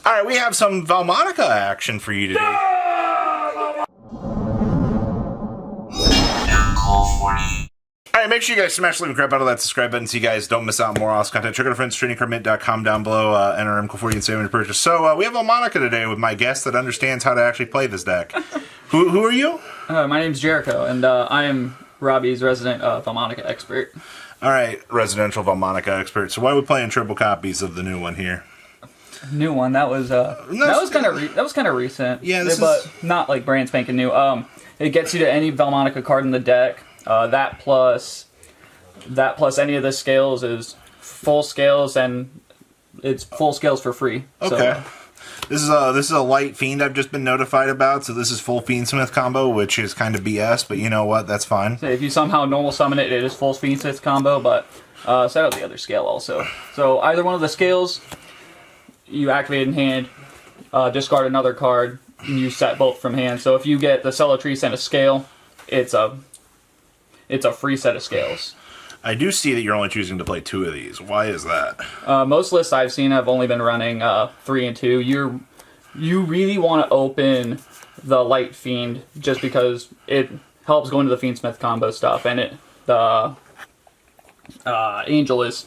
All right, we have some Vaalmonica action for you today. All right, make sure you guys smash the leave crap out of that subscribe button so you guys don't miss out on more awesome content. Check out our friends, tradingcardmint.com down below, enter MCO40 and save when you purchase. So we have Vaalmonica today with my guest that understands how to actually play this deck. Who are you? My name's Jericho, and I am Robbie's resident Vaalmonica expert. All right, residential Vaalmonica expert. So why are we playing triple copies of the new one here? New one. That was kind of recent. Yeah, but not like brand spanking new. It gets you to any Vaalmonica card in the deck. That plus any of the scales is full scales, and it's full scales for free. Okay. So, this is a light fiend I've just been notified about. So this is full Fiendsmith combo, which is kind of BS, but you know what? That's fine. So if you somehow normal summon it, it is full Fiendsmith combo. But set out the other scale also. So either one of the scales, you activate in hand, discard another card, and you set both from hand. So if you get the Cellatrice and a scale, it's a free set of scales. I do see that you're only choosing to play 2 of these. Why is that? Most lists I've seen have only been running 3 and 2. You really want to open the Light Fiend just because it helps go into the Fiendsmith combo stuff, and the Angel is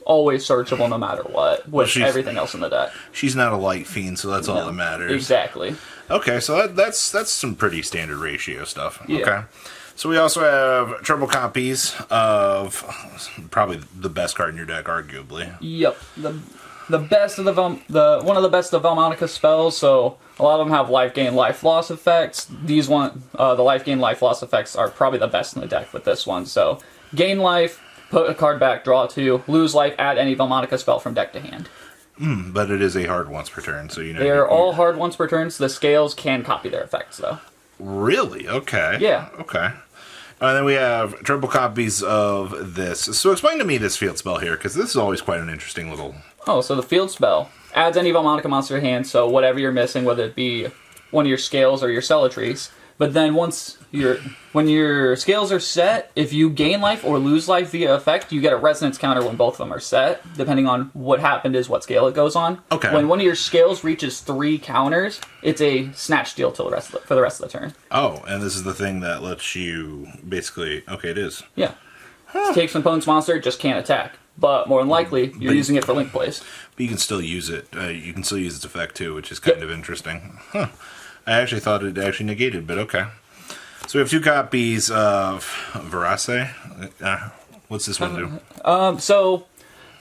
always searchable no matter what, with everything else in the deck. She's not a Light Fiend, so that's all that matters. Exactly. Okay, so that's some pretty standard ratio stuff. Yeah. Okay. So we also have triple copies of probably the best card in your deck, arguably. Yep, the best of one of the best of Vaalmonica spells. So a lot of them have life gain, life loss effects. These the life gain, life loss effects are probably the best in the deck with this one. So gain life, put a card back, draw 2, lose life, add any Vaalmonica spell from deck to hand. But it is a hard once per turn, so you know. They are all hard once per turn. So the scales can copy their effects though. Really? Okay. Yeah. Okay. And then we have triple copies of this. So explain to me this field spell here, because this is always quite an interesting little... Oh, so the field spell adds any Vaalmonica monster to hand, so whatever you're missing, whether it be one of your scales or your Cellatrice. But then when your scales are set, if you gain life or lose life via effect, you get a resonance counter when both of them are set. Depending on what happened is what scale it goes on. Okay. When one of your scales reaches 3 counters, it's a snatch steal for the rest of the turn. Oh, and this is the thing that lets you basically... Okay, it is. Yeah. It takes an opponent's monster, it just can't attack. But more than likely, you're using it for link plays. But you can still use it. You can still use its effect too, which is kind of interesting. Huh. I actually thought it actually negated, but okay. So we have 2 copies of Versare. What's this one do? So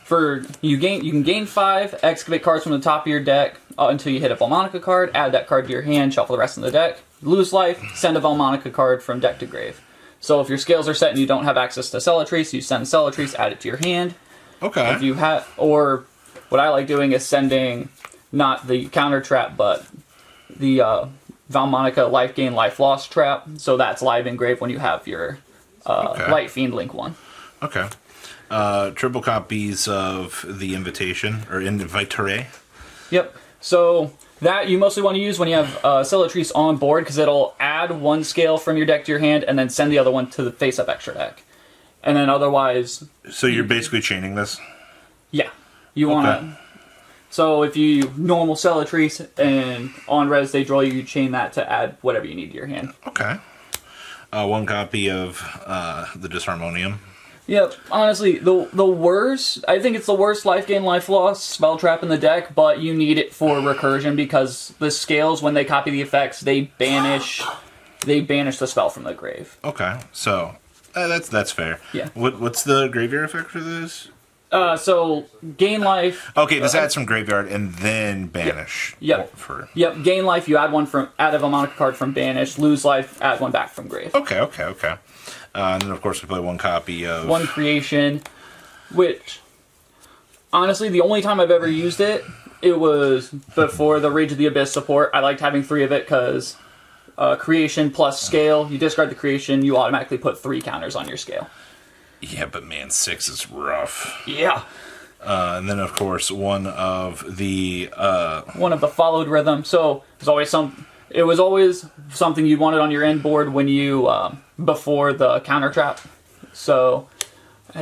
for you can gain 5 excavate cards from the top of your deck until you hit a Vaalmonica card. Add that card to your hand. Shuffle the rest of the deck. Lose life. Send a Vaalmonica card from deck to grave. So if your scales are set and you don't have access to Cellatrice, you send Cellatrice. Add it to your hand. Okay. If you have, or what I like doing is sending not the counter trap, but the Vaalmonica life gain, life loss trap. So that's live engrave when you have your Light Fiend Link one. Okay. Triple copies of the Invitation, or Invitare. Yep. So that you mostly want to use when you have Cellatrice on board, because it'll add 1 scale from your deck to your hand and then send the other one to the face-up extra deck. And then otherwise... So you're basically chaining this? Yeah. You want to... So if you normal Cellatrice and on res they draw you chain that to add whatever you need to your hand. Okay. 1 copy of the Disharmonium. Yep. Honestly, the worst... I think it's the worst life gain, life loss spell trap in the deck, but you need it for recursion because the scales, when they copy the effects, they banish the spell from the grave. Okay. So that's fair. Yeah. What's the graveyard effect for this? So gain life. Okay, this adds from graveyard and then banish. Yep. Yep. Gain life. You add a Vaalmonica card from banish. Lose life. Add 1 back from grave. Okay. And then of course we play 1 copy of 1 creation, which honestly the only time I've ever used it was before the Rage of the Abyss support. I liked having 3 of it because creation plus scale. You discard the creation, you automatically put 3 counters on your scale. Yeah, but man, 6 is rough. Yeah. And then, of course, one of the followed rhythm. So it was always something you wanted on your end board when you before the counter trap. So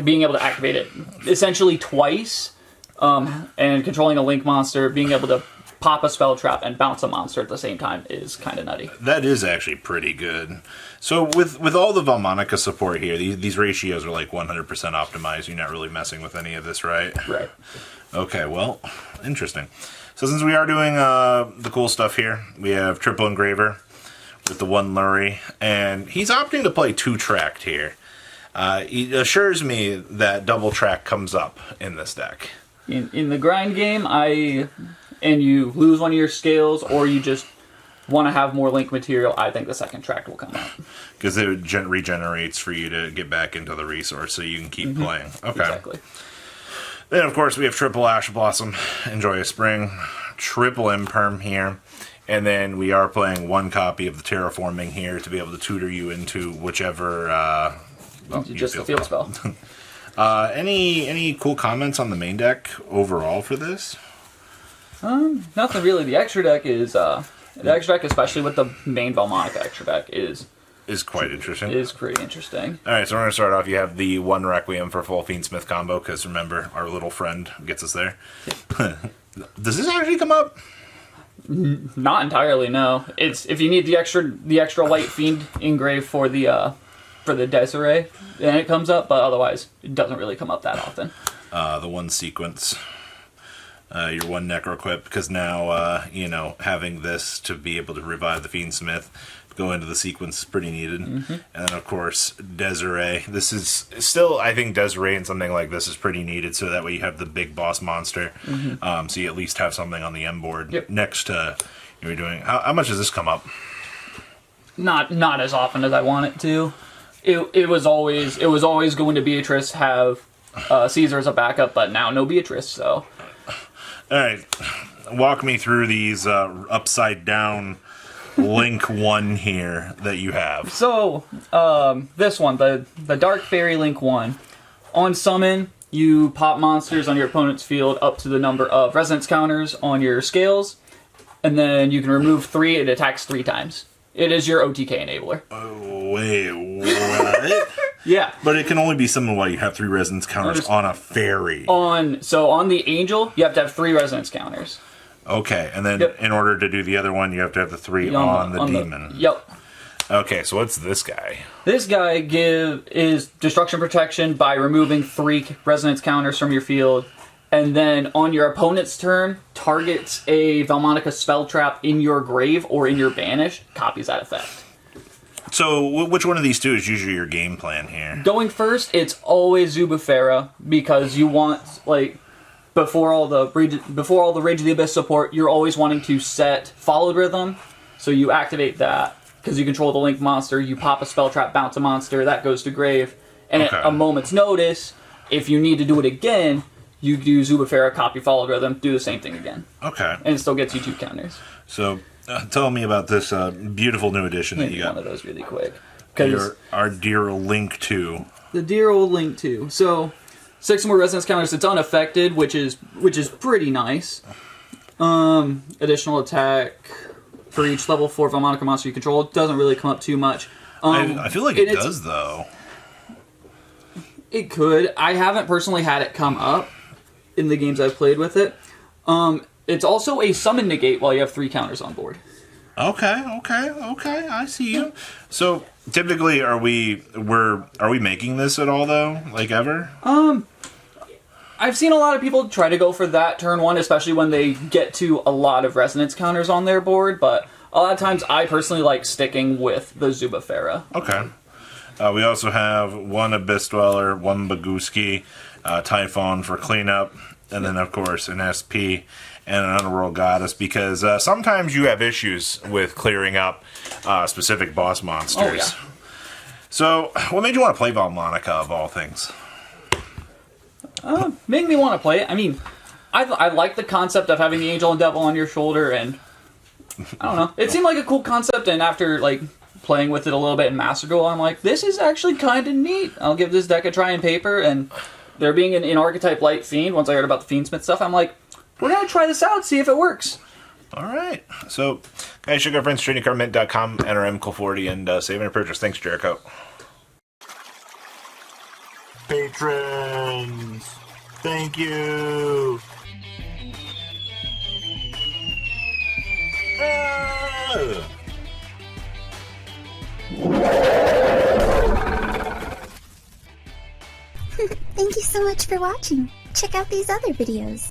being able to activate it essentially twice, and controlling a link monster, being able to pop a spell trap and bounce a monster at the same time is kind of nutty. That is actually pretty good. So with all the Vaalmonica support here, these ratios are like 100% optimized. You're not really messing with any of this, right? Right. Okay, well, interesting. So since we are doing the cool stuff here, we have Triple Engraver with the 1 Lurie, and he's opting to play 2-tracked here. He assures me that double track comes up in this deck. In the grind game, and you lose one of your scales, or you just want to have more link material, I think the second track will come out. Because it regenerates for you to get back into the resource so you can keep playing. Okay. Exactly. Then, of course, we have Triple Ash Blossom, Enjoy a Spring, Triple Imperm here, and then we are playing 1 copy of the Terraforming here to be able to tutor you into whichever... just the field spell. Any cool comments on the main deck overall for this? Nothing really. The extra deck is... the extra deck, especially with the main Vaalmonica extra deck, is quite interesting. Is pretty interesting. All right, so we're going to start off. You have the 1 Requiem for full Fiendsmith combo, because remember, our little friend gets us there. Does this actually come up? Not entirely, no. It's if you need the extra white Fiend engrave for the Desiree, then it comes up, but otherwise, it doesn't really come up that often. The 1 sequence. Your 1 Necroquip, because now, having this to be able to revive the Fiendsmith, go into the sequence is pretty needed. And then, of course, Desiree. This is still, I think, Desiree and something like this is pretty needed, so that way you have the big boss monster. So you at least have something on the M board next to you're doing. How much does this come up? Not as often as I want it to. It was always going to Beatrice, have Caesar as a backup, but now no Beatrice, so... Alright, walk me through these upside down Link 1 here that you have. So, this one, the Dark Fairy Link 1. On summon, you pop monsters on your opponent's field up to the number of resonance counters on your scales, and then you can remove 3, it attacks 3 times. It is your OTK enabler. Oh, wait, what? Yeah. But it can only be summoned while you have 3 resonance counters on a fairy. On the angel, you have to have 3 resonance counters. Okay, and then in order to do the other one, you have to have the 3 on the demon. Yep. Okay, so what's this guy? This guy is destruction protection by removing 3 resonance counters from your field, and then on your opponent's turn, targets a Vaalmonica spell trap in your grave or in your banish, copies that effect. So, which one of these 2 is usually your game plan here? Going first, it's always Zubufera, because you want, before all the Rage of the Abyss support, you're always wanting to set Followed Rhythm, so you activate that, because you control the Link monster, you pop a spell trap, bounce a monster, that goes to grave, and at a moment's notice, if you need to do it again, you do Zubufera, copy Followed Rhythm, do the same thing again. Okay. And it still gets you 2 counters. So, tell me about this beautiful new addition that you got. One of those really quick. Our dear Link 2. The dear old Link 2. So, 6 more resonance counters. It's unaffected, which is pretty nice. Additional attack for each level 4 Vaalmonica monster you control. It doesn't really come up too much. I feel like it does, though. It could. I haven't personally had it come up in the games I've played with it. It's also a summon negate while you have 3 counters on board. Okay. I see you. So typically, are we making this at all though? Like ever? I've seen a lot of people try to go for that turn 1, especially when they get to a lot of resonance counters on their board. But a lot of times, I personally like sticking with the Zubufera. Okay. We also have 1 Abyss Dweller, 1 Baguski, Typhon for cleanup, and then of course an SP. And an Underworld Goddess, because sometimes you have issues with clearing up specific boss monsters. Oh, yeah. So, what made you want to play Vaalmonica, of all things? Made me want to play it. I mean, I like the concept of having the Angel and Devil on your shoulder, and I don't know. It seemed like a cool concept, and after playing with it a little bit in Master Duel, I'm like, this is actually kind of neat. I'll give this deck a try in paper, and there being an archetype Light Fiend, once I heard about the Fiendsmith stuff, I'm like, we're going to try this out, see if it works. All right. So, guys, check out friends, tradingcardmint.com, enter MCL40, and save and purchase. Thanks, Jericho. Patrons, thank you. Thank you so much for watching. Check out these other videos.